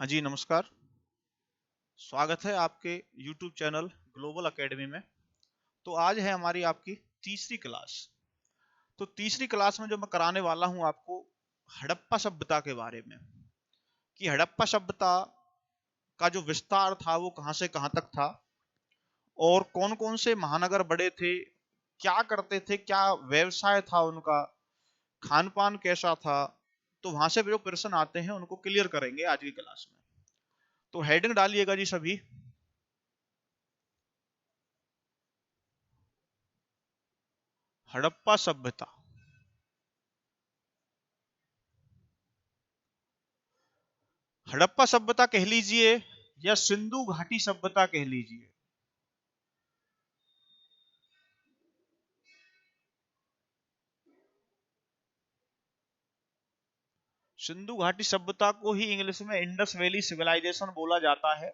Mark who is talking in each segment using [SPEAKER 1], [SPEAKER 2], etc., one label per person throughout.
[SPEAKER 1] हाँ जी, नमस्कार। स्वागत है आपके YouTube चैनल ग्लोबल एकेडमी में। तो आज है हमारी आपकी तीसरी क्लास। तो तीसरी क्लास में जो मैं कराने वाला हूँ आपको हड़प्पा सभ्यता के बारे में, कि हड़प्पा सभ्यता का जो विस्तार था वो कहाँ से कहाँ तक था और कौन कौन से महानगर बड़े थे, क्या करते थे, क्या व्यवसाय था उनका, खान पान कैसा था। तो वहां से जो प्रश्न आते हैं उनको क्लियर करेंगे आज की क्लास में। तो हेडिंग डालिएगा जी सभी। हड़प्पा सभ्यता। हड़प्पा सभ्यता कह लीजिए या सिंधु घाटी सभ्यता कह लीजिए। सिंधु घाटी सभ्यता को ही इंग्लिश में इंडस वैली सिविलाइजेशन बोला जाता है।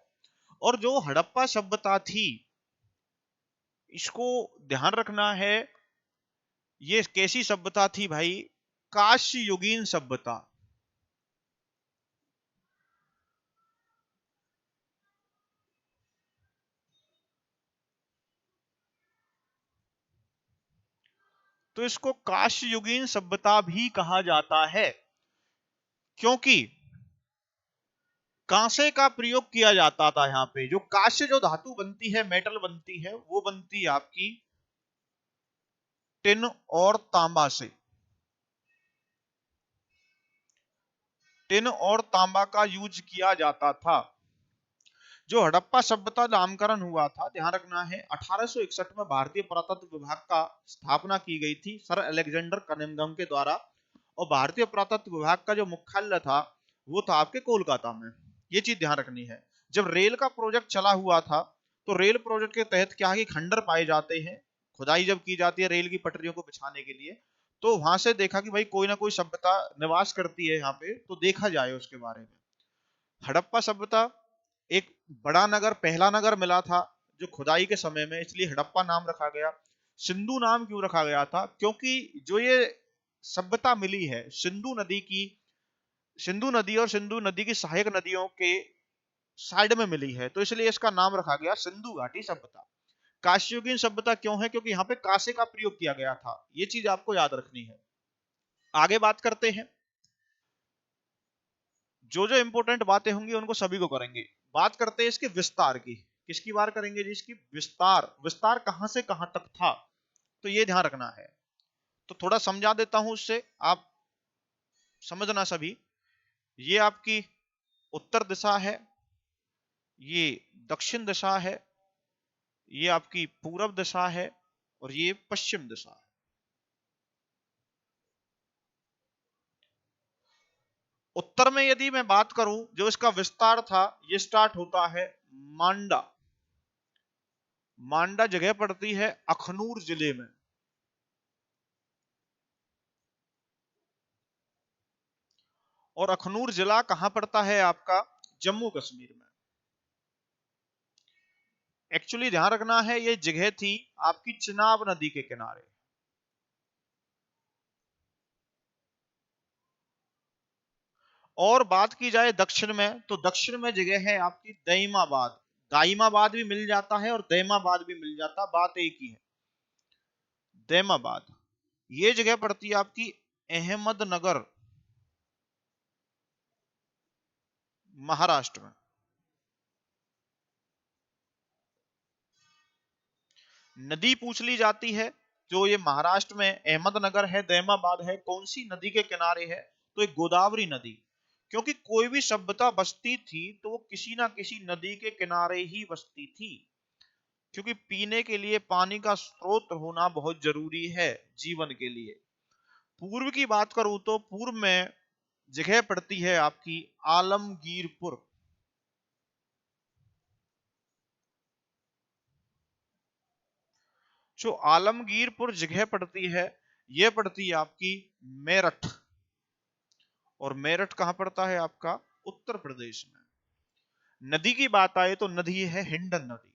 [SPEAKER 1] और जो हड़प्पा सभ्यता थी, इसको ध्यान रखना है, ये कैसी सभ्यता थी भाई? काश्य युगीन सभ्यता। तो इसको काश्य युगीन सभ्यता भी कहा जाता है, क्योंकि कांसे का प्रयोग किया जाता था। यहाँ पे जो कांस्य जो धातु बनती है, मेटल बनती है, वो बनती है आपकी टिन और तांबा से। टिन और तांबा का यूज किया जाता था। जो हड़प्पा सभ्यता नामकरण हुआ था, ध्यान रखना है, 1861 में भारतीय पुरातत्व विभाग का स्थापना की गई थी सर अलेक्जेंडर कनिंघम के द्वारा। और भारतीय पुरातत्व विभाग का जो मुख्यालय था वो था आपके कोलकाता में। ये चीज ध्यान रखनी है। जब रेल का प्रोजेक्ट चला हुआ था, तो रेल प्रोजेक्ट के तहत क्या है कि खंडर पाए जाते हैं, खुदाई जब की जाती है रेल की पटरियों को बिछाने के लिए, तो वहां से देखा कि भाई कोई ना कोई सभ्यता निवास करती है यहाँ पे, तो देखा जाए उसके बारे में। हड़प्पा सभ्यता एक बड़ा नगर, पहला नगर मिला था जो खुदाई के समय में, इसलिए हड़प्पा नाम रखा गया। सिंधु नाम क्यों रखा गया था? क्योंकि जो ये सभ्यता मिली है सिंधु नदी की, सिंधु नदी और सिंधु नदी की सहायक नदियों के साइड में मिली है, तो इसलिए इसका नाम रखा गया सिंधु घाटी सभ्यता। काश्ययुगीन सभ्यता क्यों है? क्योंकि यहाँ पे कांसे का प्रयोग किया गया था। ये चीज आपको याद रखनी है। आगे बात करते हैं। जो जो इंपोर्टेंट बातें होंगी उनको सभी को करेंगे। बात करते हैं इसके विस्तार की। किसकी बात करेंगे जी? इसकी विस्तार। विस्तार कहां से कहां तक था, तो ये ध्यान रखना है। तो थोड़ा समझा देता हूं, उससे आप समझना सभी। ये आपकी उत्तर दिशा है, ये दक्षिण दिशा है, ये आपकी पूरब दिशा है, और ये पश्चिम दिशा है। उत्तर में यदि मैं बात करूं, जो इसका विस्तार था, ये स्टार्ट होता है मांडा। मांडा जगह पड़ती है अखनूर जिले में। और अखनूर जिला कहां पड़ता है आपका? जम्मू कश्मीर में। एक्चुअली ध्यान रखना है, ये जगह थी आपकी चिनाब नदी के किनारे। और बात की जाए दक्षिण में, तो दक्षिण में जगह है आपकी दईमाबाद। दाइमाबाद भी मिल जाता है और दैमाबाद भी मिल जाता, बात एक ही है। दैमाबाद ये जगह पड़ती है आपकी अहमदनगर, महाराष्ट्र में। नदी पूछ ली जाती है, जो ये महाराष्ट्र में अहमदनगर है, दैमाबाद है, कौन सी नदी के किनारे है? तो एक गोदावरी नदी। क्योंकि कोई भी सभ्यता बसती थी तो वो किसी ना किसी नदी के किनारे ही बसती थी, क्योंकि पीने के लिए पानी का स्रोत होना बहुत जरूरी है जीवन के लिए। पूर्व की बात करूं तो पूर्व में जगह पड़ती है आपकी आलमगीरपुर। जो आलमगीरपुर जगह पड़ती है, यह पड़ती है आपकी मेरठ। और मेरठ कहां पड़ता है आपका? उत्तर प्रदेश में। नदी की बात आए तो नदी है हिंडन नदी।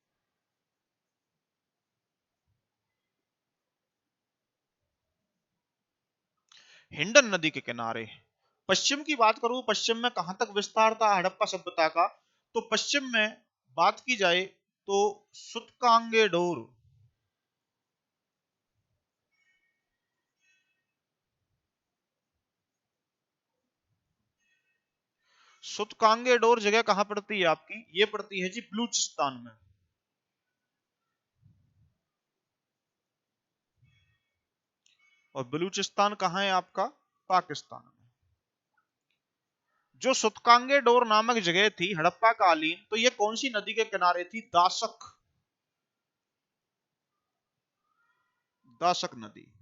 [SPEAKER 1] हिंडन नदी के किनारे पश्चिम की बात करूं, पश्चिम में कहां तक विस्तार था हड़प्पा सभ्यता का, तो पश्चिम में बात की जाए तो सुतकांगेडोर, सुतकांगेडोर जगह कहां पड़ती है आपकी, ये पड़ती है जी बलूचिस्तान में। और बलूचिस्तान कहां है आपका, पाकिस्तान में। जो सुतकांगेडोर नामक जगह थी हड़प्पा कालीन, तो ये कौन सी नदी के किनारे थी, दासक, दासक नदी।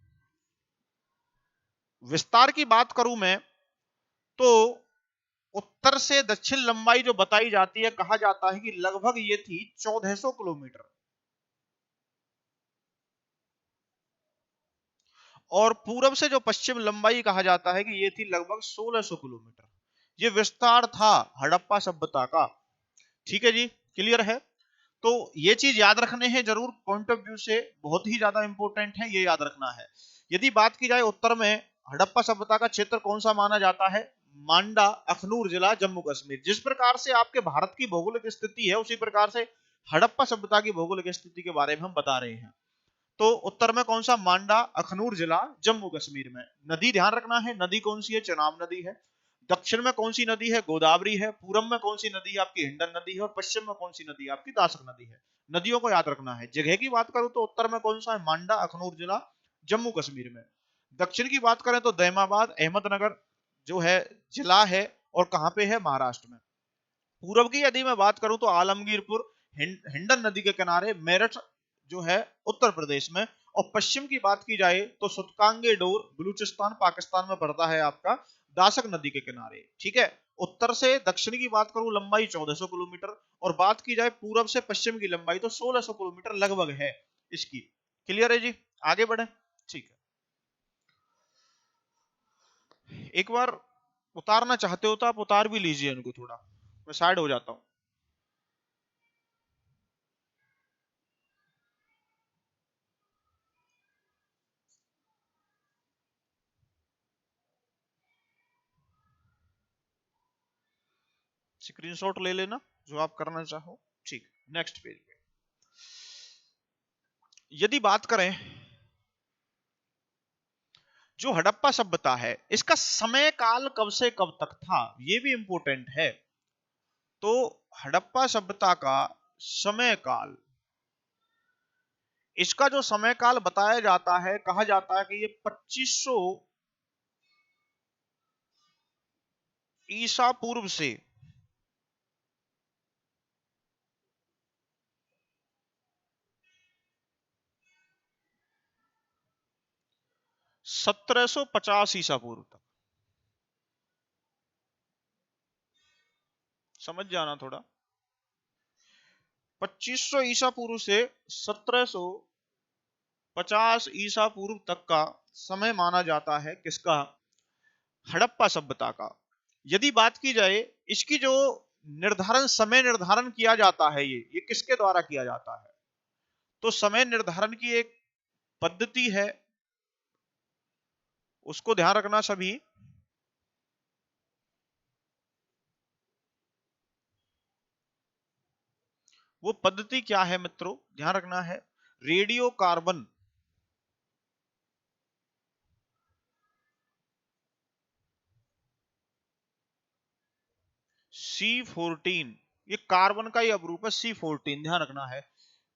[SPEAKER 1] विस्तार की बात करूं मैं तो उत्तर से दक्षिण लंबाई जो बताई जाती है, कहा जाता है कि लगभग ये थी 1400 किलोमीटर, और पूरब से जो पश्चिम लंबाई कहा जाता है कि ये थी लगभग 1600 किलोमीटर। ये विस्तार था हड़प्पा सभ्यता का। ठीक है जी, क्लियर है। तो ये चीज याद रखने हैं जरूर, पॉइंट ऑफ व्यू से बहुत ही ज्यादा इंपॉर्टेंट है, ये याद रखना है। यदि बात की जाए उत्तर में हड़प्पा सभ्यता का क्षेत्र कौन सा माना जाता है, मांडा अखनूर जिला जम्मू कश्मीर। जिस प्रकार से आपके भारत की भौगोलिक स्थिति है, उसी प्रकार से हड़प्पा सभ्यता की भौगोलिक स्थिति के बारे में हम बता रहे हैं। तो उत्तर में कौन सा, मांडा अखनूर जिला जम्मू कश्मीर में। नदी ध्यान रखना है, नदी कौन सी है, चेनाब नदी है। दक्षिण में कौन सी नदी है, गोदावरी है। पूरब में कौन सी नदी है आपकी, हिंडन नदी है। और पश्चिम में कौन सी नदी है आपकी, दासक नदी है। नदियों को याद रखना है। जगह की बात करूं तो उत्तर में कौन सा है, मांडा अखनूर जिला जम्मू कश्मीर में। दक्षिण की बात करें तो दैमाबाद अहमदनगर जो है जिला है, और कहां पे है, महाराष्ट्र में। पूर्व की यदि मैं बात करूं तो आलमगीरपुर हिंडन नदी के किनारे, मेरठ जो है उत्तर प्रदेश में। और पश्चिम की बात की जाए तो सुतकांगे डोर बलूचिस्तान पाकिस्तान में पड़ता है आपका, दासक नदी के किनारे। ठीक है। उत्तर से दक्षिण की बात करूं लंबाई 1400 किलोमीटर, और बात की जाए पूरब से पश्चिम की लंबाई तो 1600 किलोमीटर लगभग है इसकी। क्लियर है जी, आगे बढ़े। ठीक है, एक बार उतारना चाहते हो तो आप उतार भी लीजिए इनको, थोड़ा मैं साइड हो जाता हूं। स्क्रीनशॉट ले लेना जो आप करना चाहो। ठीक, नेक्स्ट पेज पे यदि बात करें, जो हड़प्पा सभ्यता है इसका समय काल कब से कब तक था, यह भी इंपॉर्टेंट है। तो हड़प्पा सभ्यता का समय काल, इसका जो समय काल बताया जाता है, कहा जाता है कि ये 2500 ईसा पूर्व से 1750 ईसा पूर्व तक, समझ जाना थोड़ा। 2500 ईसा पूर्व से 1750 ईसा पूर्व तक का समय माना जाता है किसका, हड़प्पा सभ्यता का। यदि बात की जाए इसकी जो निर्धारण, समय निर्धारण किया जाता है, ये किसके द्वारा किया जाता है, तो समय निर्धारण की एक पद्धति है, उसको ध्यान रखना सभी। वो पद्धति क्या है मित्रों, ध्यान रखना है, रेडियो कार्बन C14, ये कार्बन का ही अपरूप है C14, ध्यान रखना है,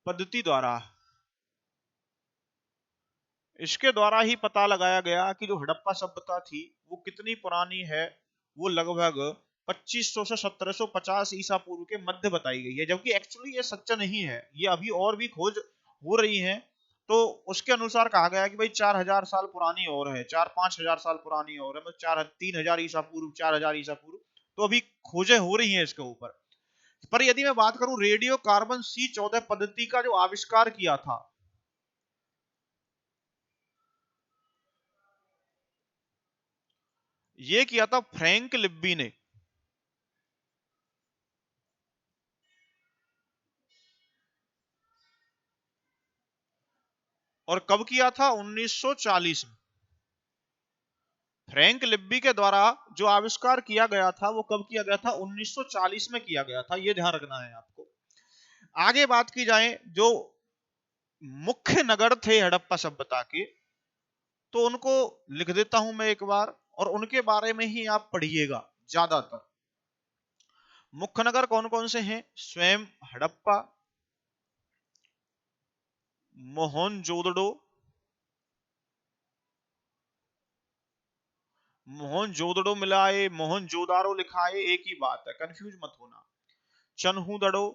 [SPEAKER 1] पद्धति द्वारा, इसके द्वारा ही पता लगाया गया कि जो हड़प्पा सभ्यता थी वो कितनी पुरानी है। वो लगभग 2500 से 1750 ईसा पूर्व के मध्य बताई गई है, जबकि एक्चुअली ये सच्चा नहीं है, ये अभी और भी खोज हो रही है। तो उसके अनुसार कहा गया कि भाई 4000 साल पुरानी और है, 4-5 हजार साल पुरानी और है, मतलब 3,000 ईसा पूर्व, 4000 ईसा पूर्व। तो अभी खोजें हो रही हैं इसके ऊपर। पर यदि मैं बात करूं रेडियो कार्बन C14 पद्धति का जो आविष्कार किया था, ये किया था फ्रैंक लिब्बी ने। और कब किया था, 1940 में। फ्रैंक लिब्बी के द्वारा जो आविष्कार किया गया था वो कब किया गया था? 1940 में किया गया था, ये ध्यान रखना है आपको। आगे बात की जाए जो मुख्य नगर थे हड़प्पा सभ्यता के, तो उनको लिख देता हूं मैं एक बार, और उनके बारे में ही आप पढ़िएगा ज्यादातर। मुख्य नगर कौन कौन से हैं? स्वयं हड़प्पा, मोहनजोदड़ो, मोहनजोदड़ो मिलाए मोहनजोदारो लिखाए, एक ही बात है, कंफ्यूज मत होना। चन्हूदड़ो,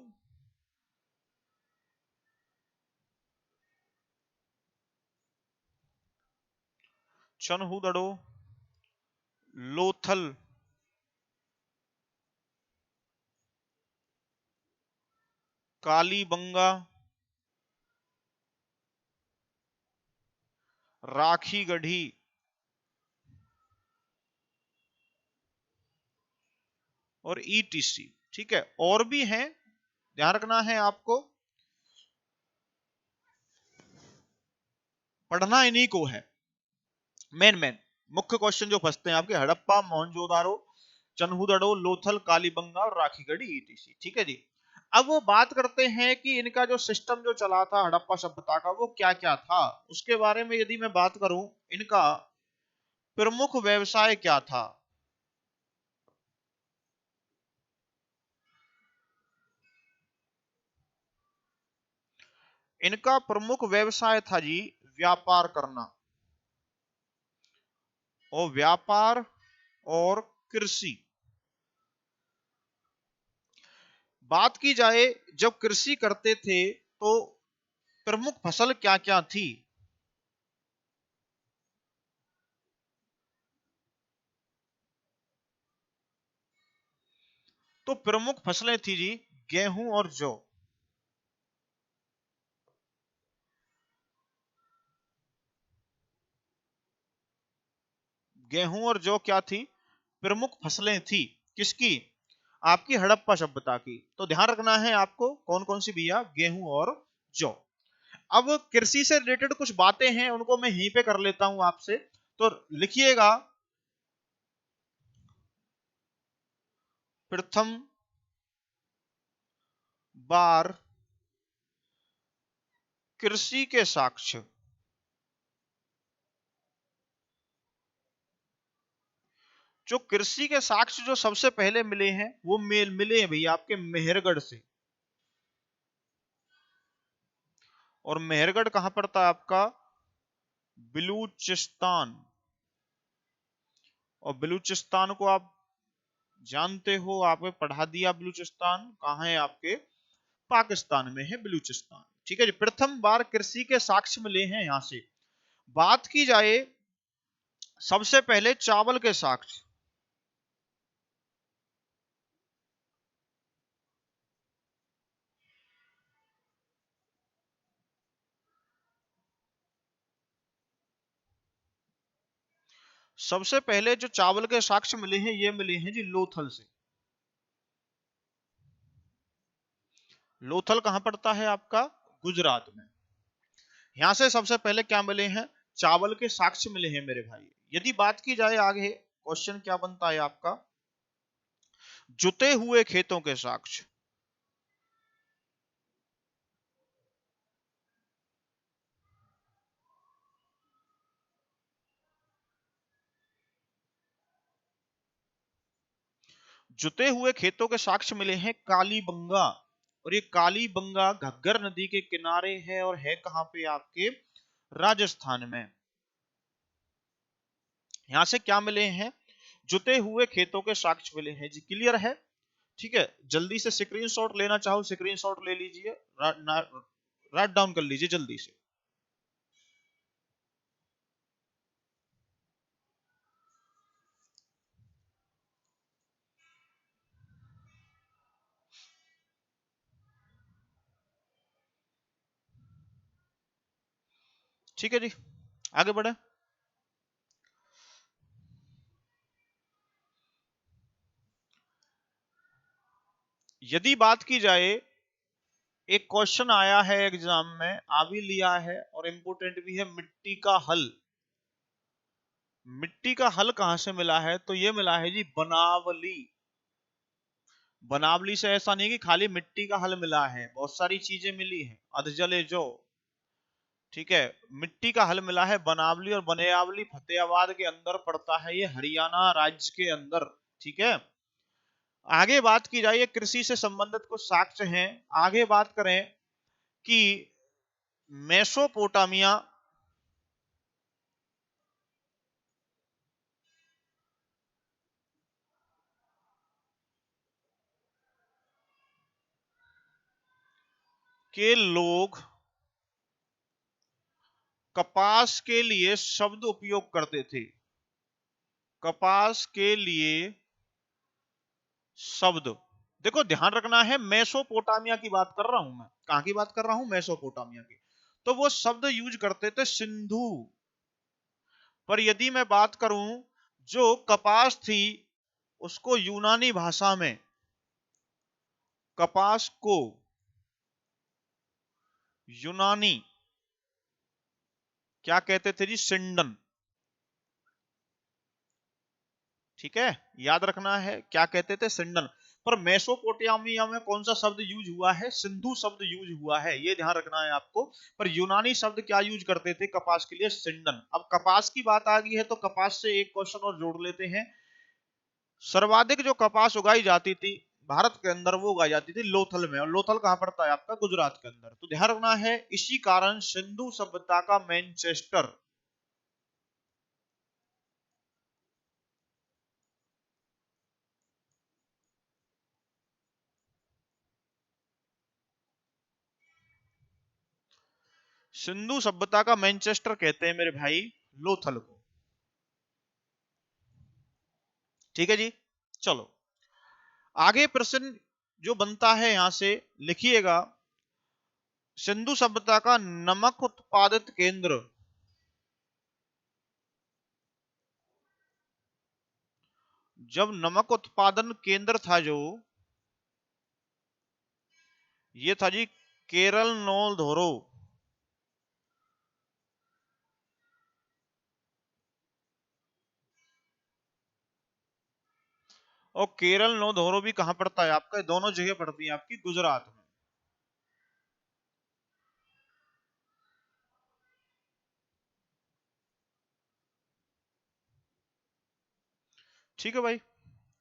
[SPEAKER 1] चन्हूदड़ो, लोथल, कालीबंगा, राखी गढ़ी, और ईटीसी। ठीक है, और भी हैं, ध्यान रखना है आपको, पढ़ना इन्हीं को है। मेन मुख्य क्वेश्चन जो फंसते हैं आपके, हड़प्पा, मोहनजोदारो, चन्हूदड़ो, लोथल, कालीबंगा और राखीगढ़ी, ईटीसी। ठीक है जी। अब वो बात करते हैं कि इनका जो सिस्टम जो चला था हड़प्पा सभ्यता का, वो क्या क्या था। उसके बारे में यदि मैं बात करूं, इनका प्रमुख व्यवसाय क्या था? इनका प्रमुख व्यवसाय था जी व्यापार करना, और व्यापार और कृषि। बात की जाए जब कृषि करते थे तो प्रमुख फसल क्या क्या थी? तो प्रमुख फसलें थी जी गेहूं और जौ। गेहूं और जौ क्या थी? प्रमुख फसलें थी। किसकी? आपकी हड़प्पा सभ्यता की। तो ध्यान रखना है आपको, कौन कौन सी भैया? गेहूं और जौ। अब कृषि से रिलेटेड कुछ बातें हैं, उनको मैं यहीं पे कर लेता हूं आपसे, तो लिखिएगा। प्रथम बार कृषि के साक्ष्य, जो कृषि के साक्ष्य जो सबसे पहले मिले हैं वो मिले हैं भैया आपके मेहरगढ़ से। और मेहरगढ़ कहां पड़ता है आपका? बलूचिस्तान। और बलूचिस्तान को आप जानते हो, आपने पढ़ा दिया। बलूचिस्तान कहाँ है आपके? पाकिस्तान में है बलूचिस्तान। ठीक है जी। प्रथम बार कृषि के साक्ष्य मिले हैं यहां से। बात की जाए सबसे पहले चावल के साक्ष्य, सबसे पहले जो चावल के साक्ष्य मिले हैं ये मिले हैं जी लोथल से। लोथल कहां पड़ता है आपका? गुजरात में। यहां से सबसे पहले क्या मिले हैं? चावल के साक्ष्य मिले हैं मेरे भाई। यदि बात की जाए आगे, क्वेश्चन क्या बनता है आपका? जुते हुए खेतों के साक्ष्य। जुते हुए खेतों के साक्ष्य मिले हैं कालीबंगा। और ये कालीबंगा घग्गर नदी के किनारे है, और है कहां पे? आपके राजस्थान में। यहां से क्या मिले हैं? जुते हुए खेतों के साक्ष्य मिले हैं जी। क्लियर है? ठीक है, जल्दी से स्क्रीनशॉट लेना चाहो स्क्रीनशॉट ले लीजिए, राइट डाउन कर लीजिए जल्दी से। ठीक है जी, आगे बढ़े। यदि बात की जाए, एक क्वेश्चन आया है एग्जाम में, आ भी लिया है और इंपोर्टेंट भी है, मिट्टी का हल। मिट्टी का हल कहां से मिला है? तो ये मिला है जी बनावली। बनावली से ऐसा नहीं कि खाली मिट्टी का हल मिला है, बहुत सारी चीजें मिली है। अधजले जो, ठीक है, मिट्टी का हल मिला है बनावली, और बनियावली फतेहाबाद के अंदर पड़ता है, ये हरियाणा राज्य के अंदर। ठीक है, आगे बात की जाए, कृषि से संबंधित कुछ साक्ष्य हैं। आगे बात करें कि मेसोपोटामिया के लोग कपास के लिए शब्द उपयोग करते थे। कपास के लिए शब्द, देखो ध्यान रखना है, मेसोपोटामिया की बात कर रहा हूं मैं। कहां की बात कर रहा हूं? मेसोपोटामिया की। तो वो शब्द यूज करते थे सिंधु। पर यदि मैं बात करूं, जो कपास थी उसको यूनानी भाषा में, कपास को यूनानी क्या कहते थे जी? सिंडन। ठीक है, याद रखना है, क्या कहते थे? सिंडन। पर मेसोपोटामिया में कौन सा शब्द यूज हुआ है? सिंधु शब्द यूज हुआ है, ये ध्यान रखना है आपको। पर यूनानी शब्द क्या यूज करते थे कपास के लिए? सिंडन। अब कपास की बात आ गई है तो कपास से एक क्वेश्चन और जोड़ लेते हैं। सर्वाधिक जो कपास उगाई जाती थी भारत के अंदर, वो उगाई जाती थी लोथल में, और लोथल कहां पड़ता है आपका? गुजरात के अंदर। तो ध्यान रखना है, इसी कारण सिंधु सभ्यता का मैनचेस्टर, सिंधु सभ्यता का मैनचेस्टर कहते हैं मेरे भाई लोथल को। ठीक है जी, चलो आगे प्रश्न जो बनता है यहां से लिखिएगा। सिंधु सभ्यता का नमक उत्पादित केंद्र, जब नमक उत्पादन केंद्र था जो, ये था जी केरल नोल धोरो। और केरल नो धोरो भी कहां पड़ता है आपका? दोनों जगह पड़ती है आपकी गुजरात में। ठीक है भाई,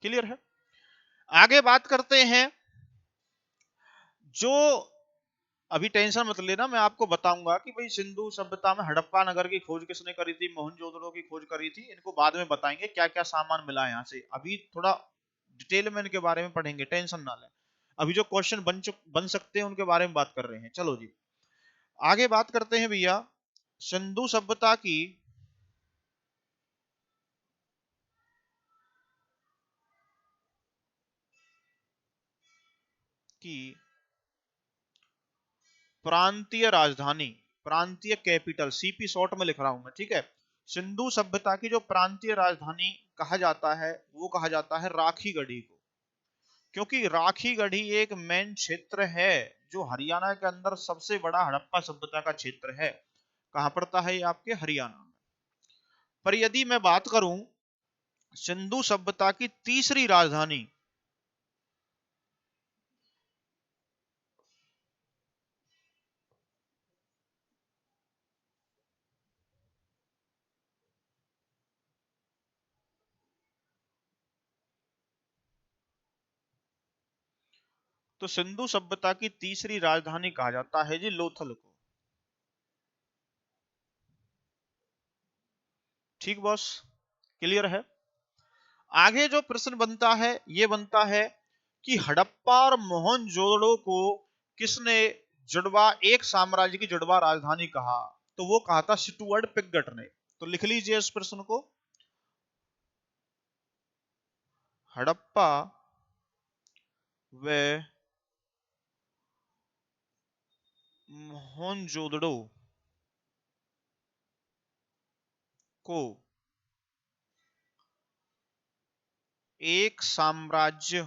[SPEAKER 1] क्लियर है। आगे बात करते हैं, जो अभी टेंशन मत लेना, मैं आपको बताऊंगा कि भाई सिंधु सभ्यता में हड़प्पा नगर की खोज किसने करी थी, मोहनजोदड़ो की खोज करी थी, इनको बाद में बताएंगे क्या क्या सामान मिला है यहाँ से। अभी थोड़ा डिटेल में इनके बारे में पढ़ेंगे, टेंशन ना लें। अभी जो क्वेश्चन बन सकते हैं उनके बारे में बात कर रहे हैं। चलो जी आगे बात करते हैं भैया, सिंधु सभ्यता की प्रांतीय राजधानी, प्रांतीय कैपिटल, सीपी शॉर्ट में लिख रहा हूं मैं, ठीक है। सिंधु सभ्यता की जो प्रांतीय राजधानी कहा जाता है, वो कहा जाता है राखीगढ़ी को। क्योंकि राखीगढ़ी एक मेन क्षेत्र है जो हरियाणा के अंदर सबसे बड़ा हड़प्पा सभ्यता का क्षेत्र है। कहां पड़ता है ये? आपके हरियाणा में। पर यदि मैं बात करूं सिंधु सभ्यता की तीसरी राजधानी, तो सिंधु सभ्यता की तीसरी राजधानी कहा जाता है जी लोथल को। ठीक बॉस, क्लियर है। आगे जो प्रश्न बनता है ये बनता है कि हड़प्पा और मोहनजोदड़ो को किसने जुड़वा, एक साम्राज्य की जुड़वा राजधानी कहा? तो वो कहा था स्टुअर्ट पिगट ने। तो लिख लीजिए इस प्रश्न को, हड़प्पा व मोहनजोदड़ो को एक साम्राज्य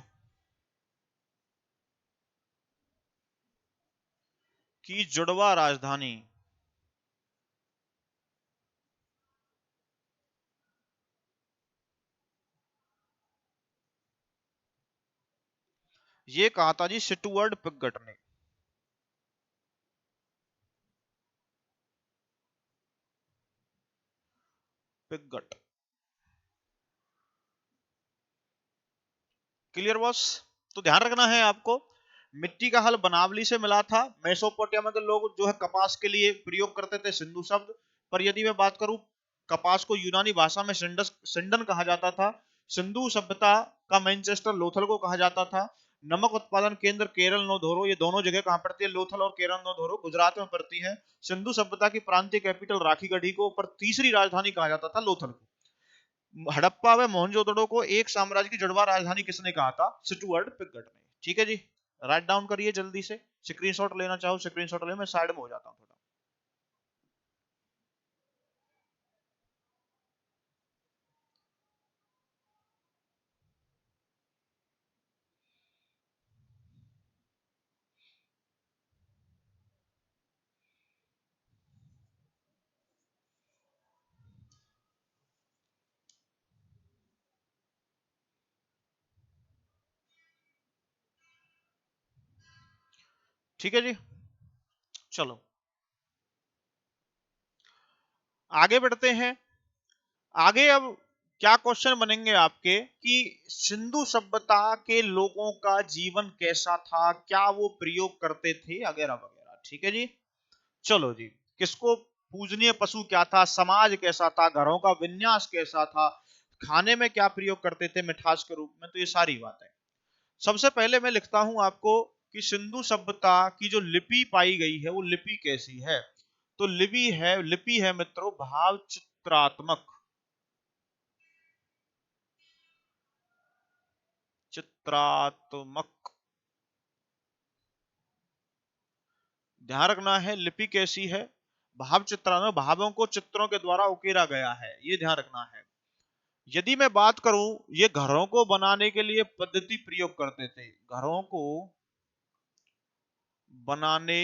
[SPEAKER 1] की जुड़वा राजधानी ये कहा था जी स्टुअर्ट पिगट ने। पिगट। Clear boss? तो ध्यान रखना है आपको, मिट्टी का हल बनावली से मिला था। मेसोपोटामिया के लोग जो है कपास के लिए प्रयोग करते थे सिंधु शब्द। पर यदि मैं बात करूं, कपास को यूनानी भाषा में सिंडन कहा जाता था। सिंधु सभ्यता का मैनचेस्टर लोथल को कहा जाता था। नमक उत्पादन केंद्र केरल नौधोरो, ये दोनों जगह कहां पड़ती है? लोथल और केरल नौधोरो गुजरात में पड़ती है। सिंधु सभ्यता की प्रांतीय कैपिटल राखीगढ़ी को, पर तीसरी राजधानी कहा जाता था लोथल को। हड़प्पा व मोहनजोदड़ो को एक साम्राज्य की जुड़वा राजधानी किसने कहा था? स्टुअर्ट पिगट ने। ठीक है जी, राइट डाउन करिए जल्दी से। स्क्रीनशॉट लेना चाहो स्क्रीनशॉट ले, मैं साइड में हो जाता हूं थोड़ा। ठीक है जी, चलो आगे बढ़ते हैं। आगे अब क्या क्वेश्चन बनेंगे आपके कि सिंधु सभ्यता के लोगों का जीवन कैसा था, क्या वो प्रयोग करते थे, वगैरह वगैरह। ठीक है जी, चलो जी। किसको पूजनीय पशु क्या था, समाज कैसा था, घरों का विन्यास कैसा था, खाने में क्या प्रयोग करते थे मिठास के रूप में, तो ये सारी बातें। सबसे पहले मैं लिखता हूं आपको कि सिंधु सभ्यता की जो लिपि पाई गई है वो लिपि कैसी है। तो लिपि है मित्रों भाव चित्रात्मक। चित्रात्मक, ध्यान रखना है लिपि कैसी है? भाव चित्रात्मक, भावों को चित्रों के द्वारा उकेरा गया है, ये ध्यान रखना है। यदि मैं बात करूं, ये घरों को बनाने के लिए पद्धति प्रयोग करते थे। घरों को बनाने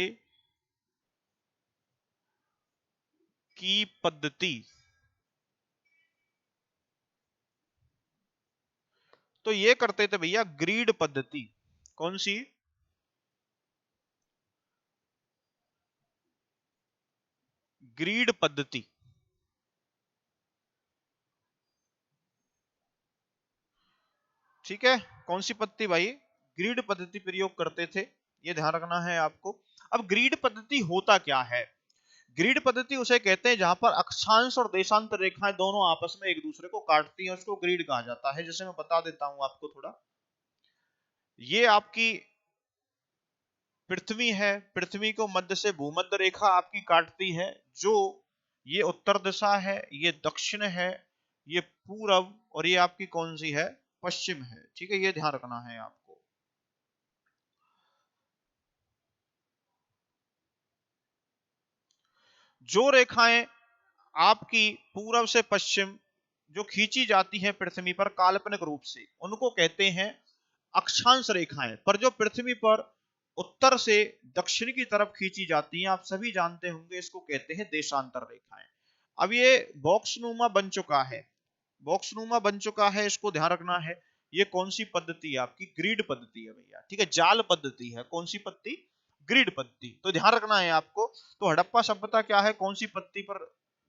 [SPEAKER 1] की पद्धति, तो ये करते थे भैया ग्रीड पद्धति। कौन सी? ग्रीड पद्धति। ठीक है, कौन सी पद्धति भाई? ग्रीड पद्धति प्रयोग करते थे, ये ध्यान रखना है आपको। अब ग्रीड पद्धति होता क्या है? ग्रीड पद्धति उसे कहते हैं जहां पर अक्षांश और देशांतर रेखाएं दोनों आपस में एक दूसरे को काटती हैं, उसको ग्रीड कहा जाता है। जैसे मैं बता देता हूं आपको थोड़ा, ये आपकी पृथ्वी है, पृथ्वी को मध्य से भूमध्य रेखा आपकी काटती है। जो ये उत्तर दिशा है, ये दक्षिण है, ये पूरब, और ये आपकी कौन सी है? पश्चिम है। ठीक है, ये ध्यान रखना है आपको। जो रेखाएं आपकी पूरब से पश्चिम जो खींची जाती है पृथ्वी पर काल्पनिक रूप से, उनको कहते हैं अक्षांश रेखाएं। पर जो पृथ्वी पर उत्तर से दक्षिण की तरफ खींची जाती हैं, आप सभी जानते होंगे, इसको कहते हैं देशांतर रेखाएं। अब ये बॉक्सनुमा बन चुका है, बॉक्सनुमा बन चुका है, इसको ध्यान रखना है। ये कौन सी पद्धति है आपकी? ग्रिड पद्धति है भैया। ठीक है, जाल पद्धति है। कौन सी पद्धति? ग्रिड पद्धति। तो ध्यान रखना है आपको। तो हड़प्पा सभ्यता क्या है, कौन सी पद्धति पर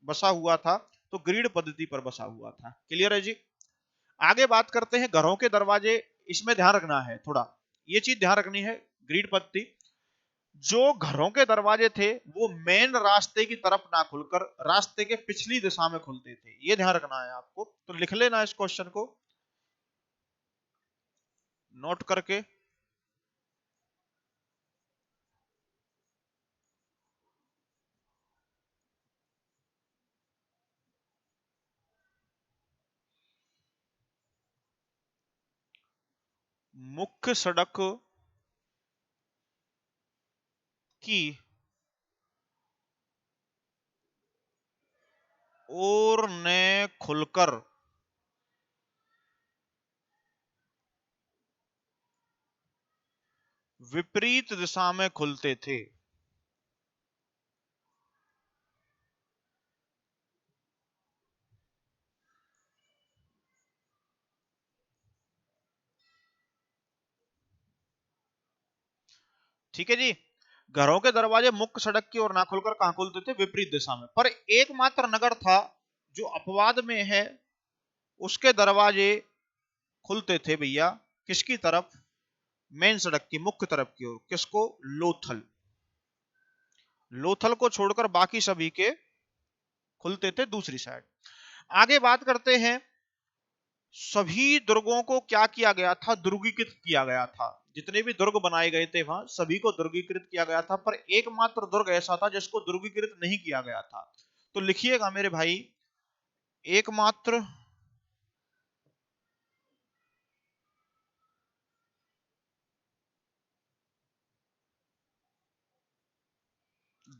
[SPEAKER 1] बसा हुआ था? तो ग्रिड पद्धति पर बसा हुआ था। क्लियर है जी? आगे बात करते हैं घरों के दरवाजे। इसमें ध्यान रखना है थोड़ा, ये चीज ध्यान रखनी है। ग्रिड पद्धति, जो घरों के दरवाजे थे वो मेन रास्ते की तरफ ना खुलकर रास्ते के पिछली दिशा में खुलते थे, ये ध्यान रखना है आपको। तो लिख लेना इस क्वेश्चन को नोट करके। मुख्य सड़क की ओर ने खुलकर विपरीत दिशा में खुलते थे। ठीक है जी। घरों के दरवाजे मुख्य सड़क की ओर ना खुलकर कहां खुलते थे? विपरीत दिशा में। पर एकमात्र नगर था जो अपवाद में है, उसके दरवाजे खुलते थे भैया किसकी तरफ? मेन सड़क की मुख्य तरफ की ओर। किसको? लोथल। लोथल को छोड़कर बाकी सभी के खुलते थे दूसरी साइड। आगे बात करते हैं, सभी दुर्गों को क्या किया गया था? दुर्गीकृत किया गया था। जितने भी दुर्ग बनाए गए थे वहां सभी को दुर्गीकृत किया गया था, पर एकमात्र दुर्ग ऐसा था जिसको दुर्गीकृत नहीं किया गया था। तो लिखिएगा मेरे भाई, एकमात्र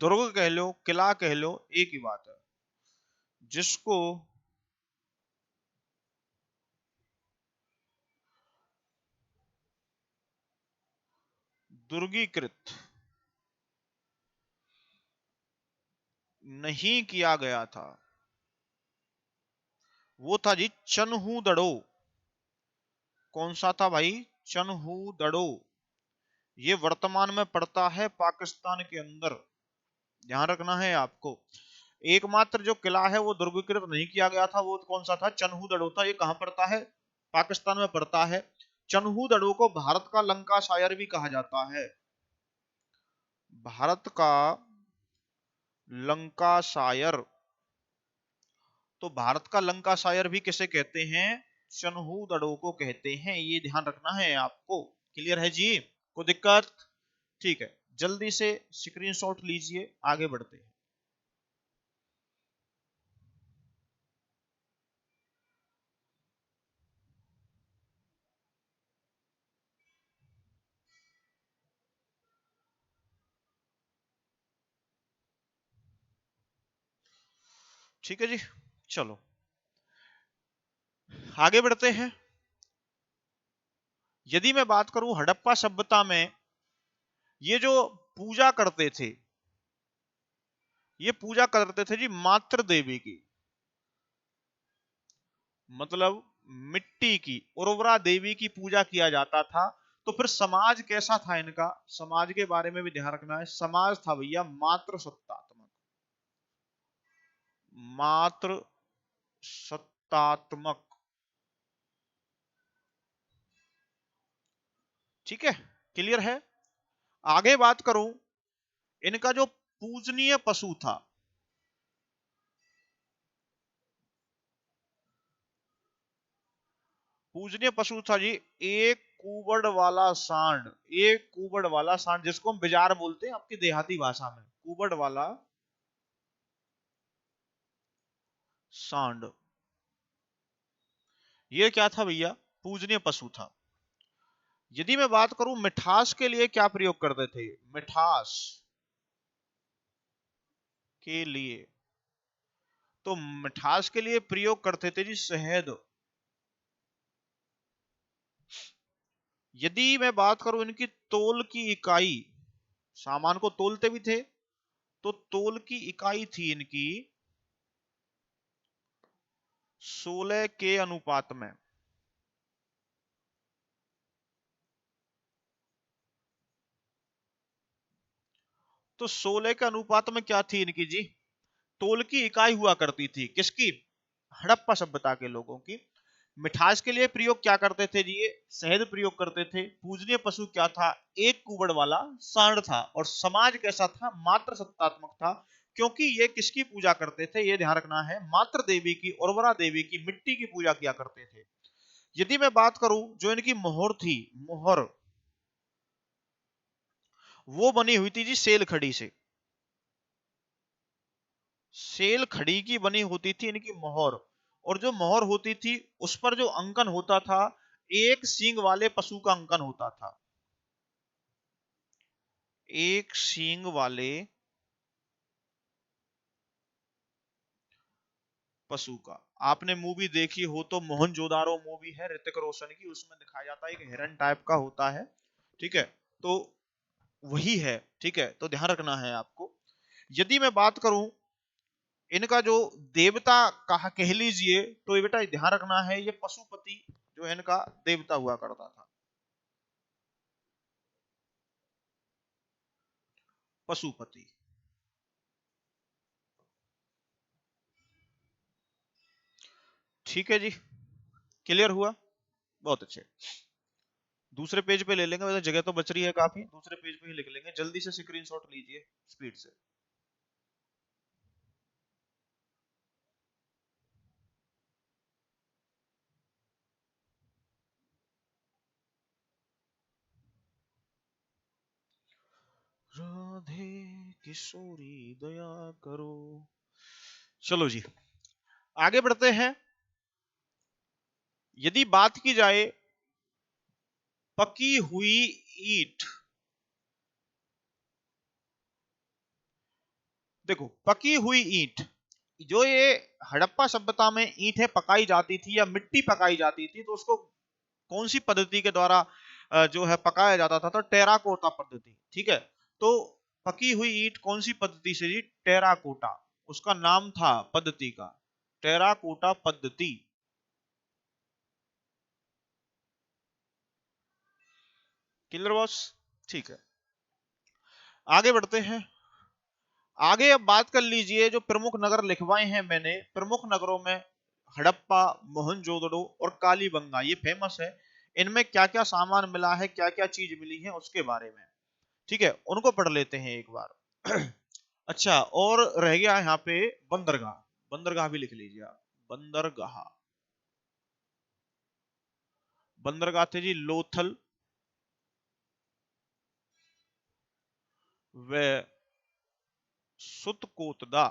[SPEAKER 1] दुर्ग कह लो, किला कह लो, एक ही बात है, जिसको दुर्गीकृत नहीं किया गया था, वो था जी चनहूदड़ो। कौन सा था भाई? चनहूदड़ो। ये वर्तमान में पड़ता है पाकिस्तान के अंदर, ध्यान रखना है आपको। एकमात्र जो किला है वो दुर्गीकृत नहीं किया गया था, वो कौन सा था? चनहूदड़ो था। ये कहां पड़ता है? पाकिस्तान में पड़ता है। चनहूदड़ो को भारत का लंकाशायर भी कहा जाता है। भारत का लंकाशायर। तो भारत का लंकाशायर भी किसे कहते हैं? चनहूदड़ो को कहते हैं। ये ध्यान रखना है आपको। क्लियर है जी? कोई दिक्कत? ठीक है, जल्दी से स्क्रीनशॉट लीजिए, आगे बढ़ते हैं। ठीक है जी, चलो आगे बढ़ते हैं। यदि मैं बात करूं हड़प्पा सभ्यता में, ये जो पूजा करते थे, ये पूजा करते थे जी मातृ देवी की, मतलब मिट्टी की उर्वरा देवी की पूजा किया जाता था। तो फिर समाज कैसा था इनका? समाज के बारे में भी ध्यान रखना है। समाज था भैया मातृ सत्तात्मक। मातृ सत्तात्मक। ठीक है, क्लियर है? आगे बात करूं, इनका जो पूजनीय पशु था, पूजनीय पशु था जी एक कुबड़ वाला सांड। एक कुबड़ वाला सांड, जिसको हम बिजार बोलते हैं आपकी देहाती भाषा में, कुबड़ वाला सांड। ये क्या था भैया? पूजनीय पशु था। यदि मैं बात करूं मिठास के लिए क्या प्रयोग करते थे? मिठास के लिए, तो मिठास के लिए प्रयोग करते थे जी शहद। यदि मैं बात करूं इनकी तोल की इकाई, सामान को तोलते भी थे, तो तोल की इकाई थी इनकी 16 के अनुपात में। तो 16 के अनुपात में क्या थी इनकी जी? तोल की इकाई हुआ करती थी। किसकी? हड़प्पा सभ्यता के लोगों की। मिठास के लिए प्रयोग क्या करते थे जी? ये शहद प्रयोग करते थे। पूजनीय पशु क्या था? एक कुबड़ वाला सांड था। और समाज कैसा था? मात्र सत्तात्मक था। क्योंकि ये किसकी पूजा करते थे? ये ध्यान रखना है, मात्र देवी की, उर्वरा देवी की, मिट्टी की पूजा किया करते थे। यदि मैं बात करूं जो इनकी मोहर थी, मोहर, वो बनी हुई थी जी सेल खड़ी से। सेल खड़ी की बनी होती थी इनकी मोहर। और जो मोहर होती थी उस पर जो अंकन होता था, एक सींग वाले पशु का अंकन होता था। एक सींग वाले पशु का। आपने मूवी देखी हो तो, मोहनजोदारो मूवी है ऋतिक रोशन की, उसमें दिखाया जाता है एक हिरन टाइप का होता है। ठीक है, तो वही है। ठीक है, तो ध्यान रखना है आपको। यदि मैं बात करूं इनका जो देवता कहा कह लीजिए, तो ये बेटा ध्यान रखना है, ये पशुपति जो है इनका देवता हुआ करता था। पशुपति। ठीक है जी, क्लियर हुआ, बहुत अच्छे। दूसरे पेज पे ले लेंगे, वैसे जगह तो बच रही है काफी, दूसरे पेज पे ही लिख लेंगे। जल्दी से स्क्रीनशॉट लीजिए स्पीड से। राधे किशोरी दया करो। चलो जी, आगे बढ़ते हैं। यदि बात की जाए पकी हुई ईंट, देखो पकी हुई ईंट, जो ये हड़प्पा सभ्यता में ईंटें पकाई जाती थी या मिट्टी पकाई जाती थी, तो उसको कौन सी पद्धति के द्वारा जो है पकाया जाता था? तो टेराकोटा पद्धति। ठीक है, तो पकी हुई ईंट कौन सी पद्धति से जी? टेराकोटा, उसका नाम था पद्धति का, टेराकोटा पद्धति। Clear boss? ठीक है, आगे बढ़ते हैं। आगे अब बात कर लीजिए, जो प्रमुख नगर लिखवाए हैं मैंने, प्रमुख नगरों में हड़प्पा, मोहनजोदड़ो और कालीबंगा, ये फेमस है। इनमें क्या क्या सामान मिला है, क्या क्या चीज मिली है, उसके बारे में, ठीक है, उनको पढ़ लेते हैं एक बार। अच्छा, और रह गया यहाँ पे बंदरगाह, बंदरगाह भी लिख लीजिए आप, बंदरगाह। बंदरगाह थे जी लोथल व सुतकोतदा।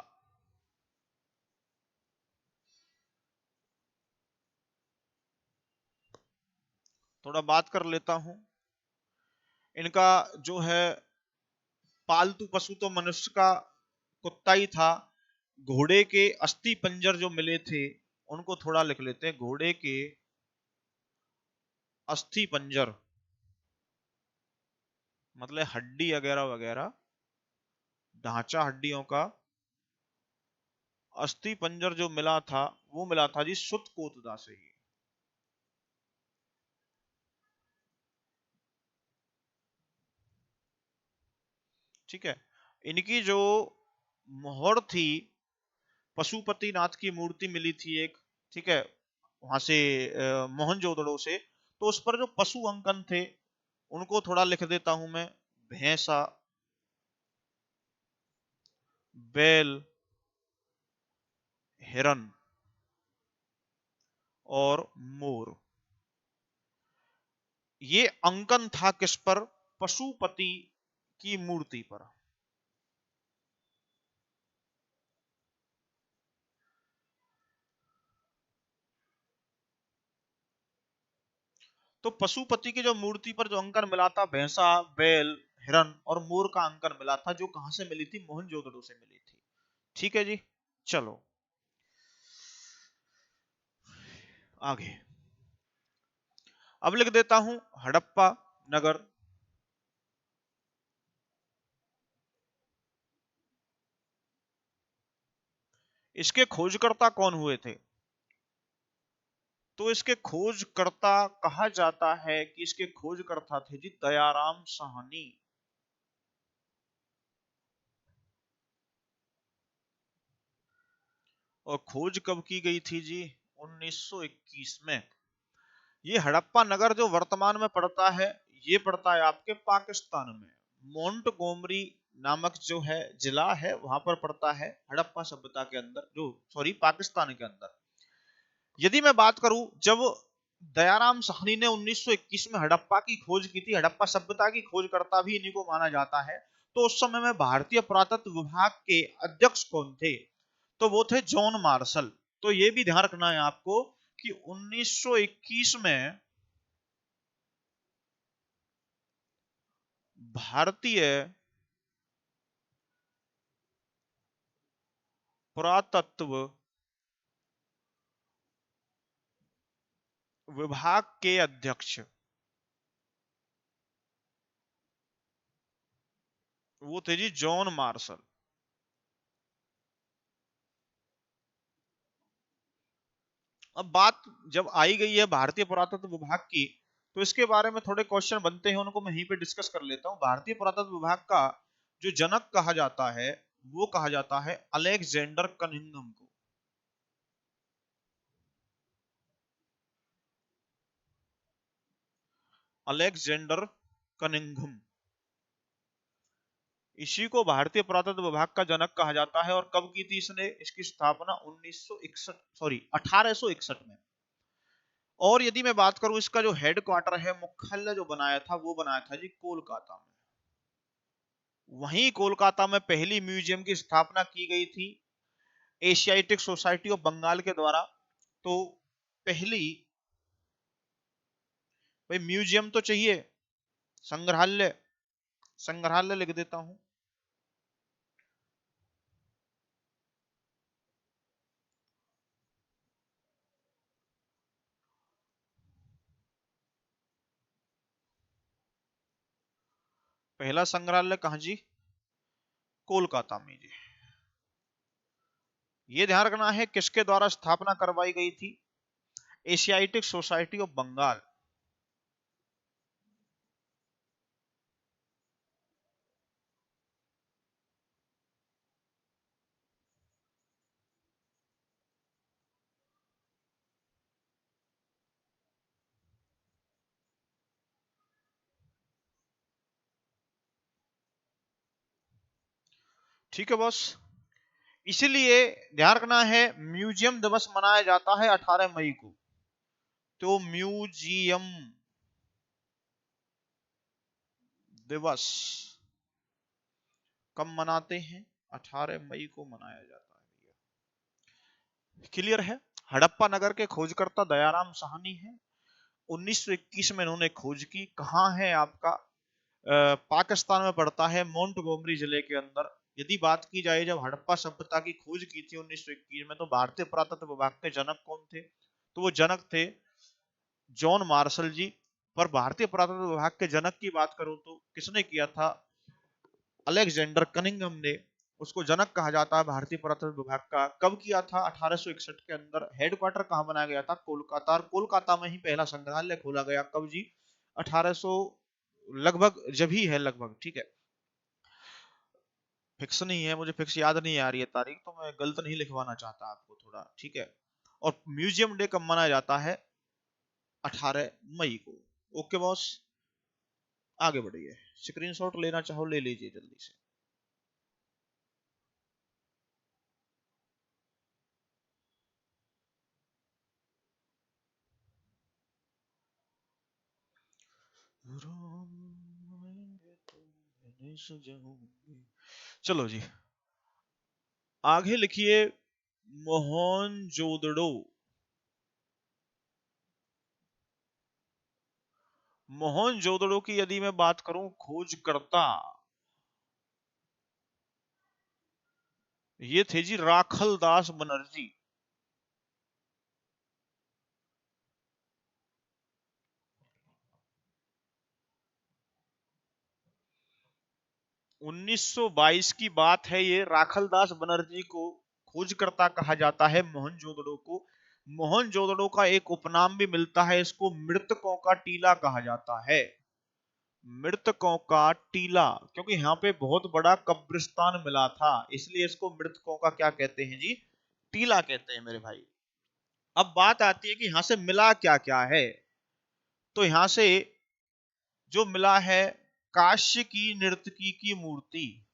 [SPEAKER 1] थोड़ा बात कर लेता हूं इनका। जो है पालतू पशु तो मनुष्य का कुत्ता ही था। घोड़े के अस्थि पंजर जो मिले थे, उनको थोड़ा लिख लेते हैं। घोड़े के अस्थि पंजर मतलब हड्डी वगैरह वगैरह, ढांचा हड्डियों का। अस्थि पंजर जो मिला था, वो मिला था जी सुतकोतदा से ही। ठीक है, इनकी जो मोहर थी, पशुपति नाथ की मूर्ति मिली थी एक, ठीक है, वहां से मोहनजोदड़ो से। तो उस पर जो पशु अंकन थे, उनको थोड़ा लिख देता हूं मैं। भैंसा, बैल, हिरन और मोर। ये अंकन था किस पर? पशुपति की मूर्ति पर। तो पशुपति की जो मूर्ति पर जो अंकन मिला था, भैंसा, बैल, हिरन और मोर का अंकन मिला था, जो कहां से मिली थी? मोहनजोदड़ो से मिली थी। ठीक है जी, चलो आगे। अब लिख देता हूं हड़प्पा नगर। इसके खोजकर्ता कौन हुए थे? तो इसके खोजकर्ता कहा जाता है कि इसके खोजकर्ता थे जी दयाराम साहनी। और खोज कब की गई थी जी? 1921 में। ये हड़प्पा नगर जो वर्तमान में पड़ता है, ये पड़ता है आपके पाकिस्तान में। मोंटगोमरी नामक जो है जिला है, वहां पर पड़ता है, हड़प्पा सभ्यता के अंदर, जो सॉरी पाकिस्तान के अंदर। यदि मैं बात करूं, जब दयाराम साहनी ने 1921 में हड़प्पा की खोज की थी, हड़प्पा सभ्यता की खोजकर्ता भी इन्हीं को माना जाता है, तो उस समय में भारतीय पुरातत्व विभाग के अध्यक्ष कौन थे? तो वो थे जॉन मार्शल। तो ये भी ध्यान रखना है आपको कि 1921 में भारतीय पुरातत्व विभाग के अध्यक्ष वो थे जी जॉन मार्शल। अब बात जब आई गई है भारतीय पुरातत्व विभाग की, तो इसके बारे में थोड़े क्वेश्चन बनते हैं, उनको मैं यहीं पे डिस्कस कर लेता हूं। भारतीय पुरातत्व विभाग का जो जनक कहा जाता है वो कहा जाता है अलेक्जेंडर कनिंघम को। अलेक्जेंडर कनिंघम, इसी को भारतीय पुरातत्व विभाग का जनक कहा जाता है। और कब की थी इसने, इसकी स्थापना 1961 सॉरी 1861 में। और यदि मैं बात करूं इसका जो हेड क्वार्टर है, मुख्यालय जो बनाया था वो बनाया था जी कोलकाता में। वहीं कोलकाता में पहली म्यूजियम की स्थापना की गई थी एशियाटिक सोसाइटी ऑफ बंगाल के द्वारा। तो पहली, भाई म्यूजियम तो चाहिए, संग्रहालय, संग्रहालय लिख देता हूं। पहला संग्रहालय कहां जी, कोलकाता में जी। ये ध्यान रखना है किसके द्वारा स्थापना करवाई गई थी, एशियाटिक सोसाइटी ऑफ बंगाल। ठीक है बॉस। इसीलिए ध्यान रखना है म्यूजियम दिवस मनाया जाता है 18 मई को। तो म्यूजियम दिवस कब मनाते हैं, 18 मई को मनाया जाता है। क्लियर है। हड़प्पा नगर के खोजकर्ता दयाराम साहनी है। 1921 में इन्होंने खोज की। कहाँ है आपका, पाकिस्तान में पड़ता है, मोंटगोमरी जिले के अंदर। यदि बात की जाए जब हड़प्पा सभ्यता की खोज की थी 1921 में, तो भारतीय पुरातत्व विभाग के जनक कौन थे, तो वो जनक थे जॉन मार्शल जी। पर भारतीय पुरातत्व विभाग के जनक की बात करूं तो किसने किया था, अलेक्जेंडर कनिंघम ने। उसको जनक कहा जाता है भारतीय पुरातत्व विभाग का। कब किया था, 1861 के अंदर। हेडक्वार्टर कहां बनाया गया था, कोलकाता। और कोलकाता में ही पहला संग्रहालय खोला गया। कब जी, 1800 लगभग जब ही है, लगभग। ठीक है, फिक्स नहीं है, मुझे फिक्स याद नहीं आ रही है तारीख, तो मैं गलत नहीं लिखवाना चाहता आपको थोड़ा। ठीक है। और म्यूजियम डे कब मनाया जाता है, 18 मई को। ओके बॉस, आगे बढ़िए। स्क्रीनशॉट लेना चाहो ले लीजिए जल्दी से। चलो जी, आगे लिखिए मोहनजोदड़ो। मोहनजोदड़ो की यदि मैं बात करूं खोजकर्ता, ये थे जी राखल दास बनर्जी। 1922 की बात है ये। राखलदास बनर्जी को खोजकर्ता कहा जाता है मोहनजोदड़ो को। मोहनजोदड़ो का एक उपनाम भी मिलता है इसको, मृतकों का टीला कहा जाता है। मृतकों का टीला, क्योंकि यहाँ पे बहुत बड़ा कब्रिस्तान मिला था, इसलिए इसको मृतकों का क्या कहते हैं जी, टीला कहते हैं मेरे भाई। अब बात आती है कि यहां से मिला क्या क्या है। तो यहां से जो मिला है, काश्य की नर्तकी की मूर्ति।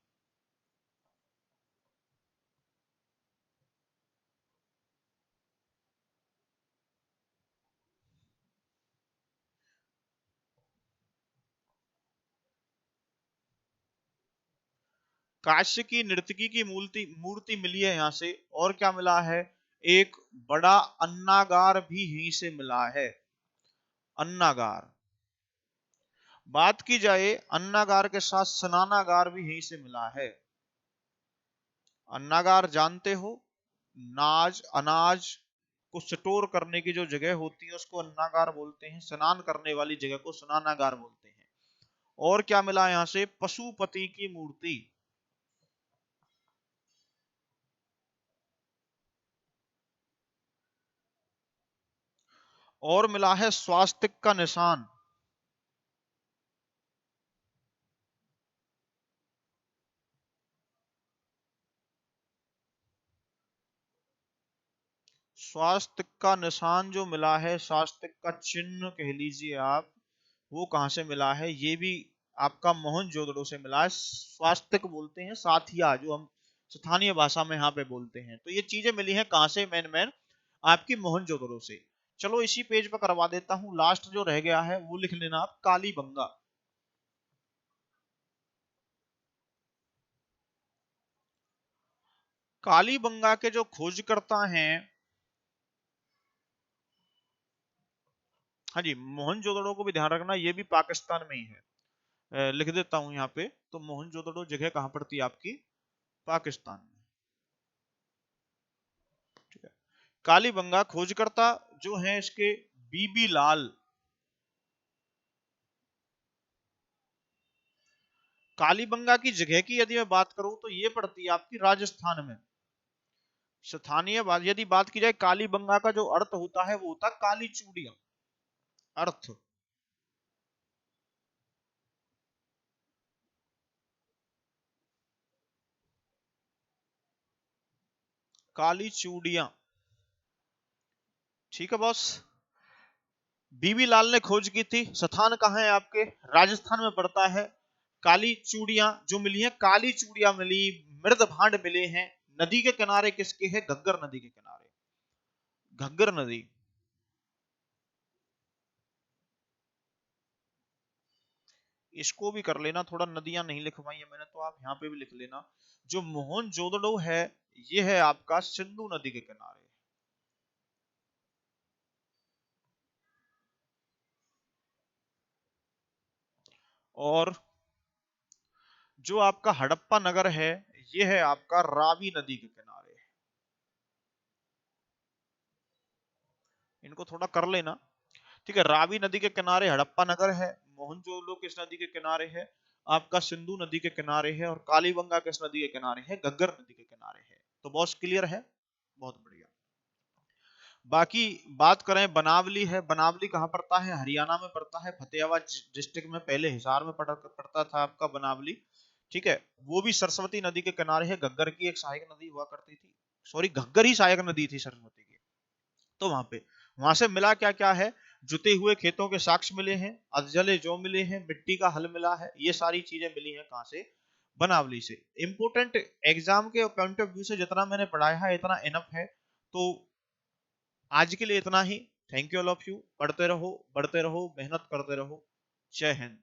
[SPEAKER 1] 'काश्य की नर्तकी की मूर्ति मूर्ति मिली है यहां से। और क्या मिला है, एक बड़ा अन्नागार भी यहीं से मिला है, अन्नागार। बात की जाए अन्नागार के साथ स्नानागार भी यहीं से मिला है। अन्नागार जानते हो, नाज अनाज को स्टोर करने की जो जगह होती है उसको अन्नागार बोलते हैं। स्नान करने वाली जगह को स्नानागार बोलते हैं। और क्या मिला यहां से, पशुपति की मूर्ति। और मिला है स्वास्तिक का निशान। स्वास्तिक का निशान जो मिला है, स्वास्तिक का चिन्ह कह लीजिए आप, वो कहां से मिला है? ये भी आपका मोहनजोदड़ो से मिला है। स्वास्तिक बोलते हैं साथिया, जो हम स्थानीय भाषा में यहाँ पे बोलते हैं। तो ये चीजें मिली हैं कहां से? मेन आपकी मोहनजोदड़ो से। चलो इसी पेज पर करवा देता हूं, लास्ट जो रह गया है वो लिख लेना आप, कालीबंगा। कालीबंगा के जो खोजकर्ता हैं, हाँ जी, मोहनजोदड़ो को भी ध्यान रखना, ये भी पाकिस्तान में ही है। लिख देता हूं यहाँ पे, तो मोहनजोदड़ो जगह कहां पड़ती है आपकी? पाकिस्तान में। ठीक है। कालीबंगा खोजकर्ता जो है इसके बीबी लाल। कालीबंगा की जगह की यदि मैं बात करूं तो ये पड़ती है आपकी राजस्थान में। स्थानीय यदि बात की जाए, कालीबंगा का जो अर्थ होता है वो होता है काली चूड़ियां। अर्थ काली चूड़ियां। ठीक है बॉस। बीबी लाल ने खोज की थी। स्थान कहाँ है आपके? राजस्थान में पड़ता है। काली चूड़ियां जो मिली हैं, काली चूड़ियां मिली, मृद भांड मिले हैं। नदी के किनारे किसके है? घग्गर नदी के किनारे, घग्गर नदी। इसको भी कर लेना, थोड़ा नदियां नहीं लिखवाई है मैंने तो आप यहाँ पे भी लिख लेना। जो मोहनजोदड़ो है ये है आपका सिंधु नदी के किनारे। और जो आपका हड़प्पा नगर है ये है आपका रावी नदी के किनारे। इनको थोड़ा कर लेना। ठीक है, रावी नदी के किनारे हड़प्पा नगर है, मोहनजोदड़ो किस नदी के किनारे है? आपका सिंधु नदी के किनारे है, और कालीबंगा किस नदी के किनारे है? घग्गर नदी के किनारे है। तो बॉस क्लियर है? बहुत बढ़िया। बाकी बात करें, बनावली है। बनावली कहाँ पड़ता है? हरियाणा में पड़ता है, फतेहाबाद डिस्ट्रिक्ट में। पहले हिसार में पड़ता था आपका बनावली। ठीक है, वो भी सरस्वती नदी के किनारे है। घग्गर की एक सहायक नदी हुआ करती थी, सॉरी घग्गर ही सहायक नदी थी सरस्वती की। तो वहां से मिला क्या क्या है? जुते हुए खेतों के साक्ष्य मिले हैं, अधजले जौ मिले हैं, मिट्टी का हल मिला है। ये सारी चीजें मिली हैं कहां से? बनावली से। इंपोर्टेंट एग्जाम के पॉइंट ऑफ व्यू से जितना मैंने पढ़ाया है इतना इनफ है। तो आज के लिए इतना ही। Thank you all of you. पढ़ते रहो, बढ़ते रहो, मेहनत करते रहो। जय हिंद।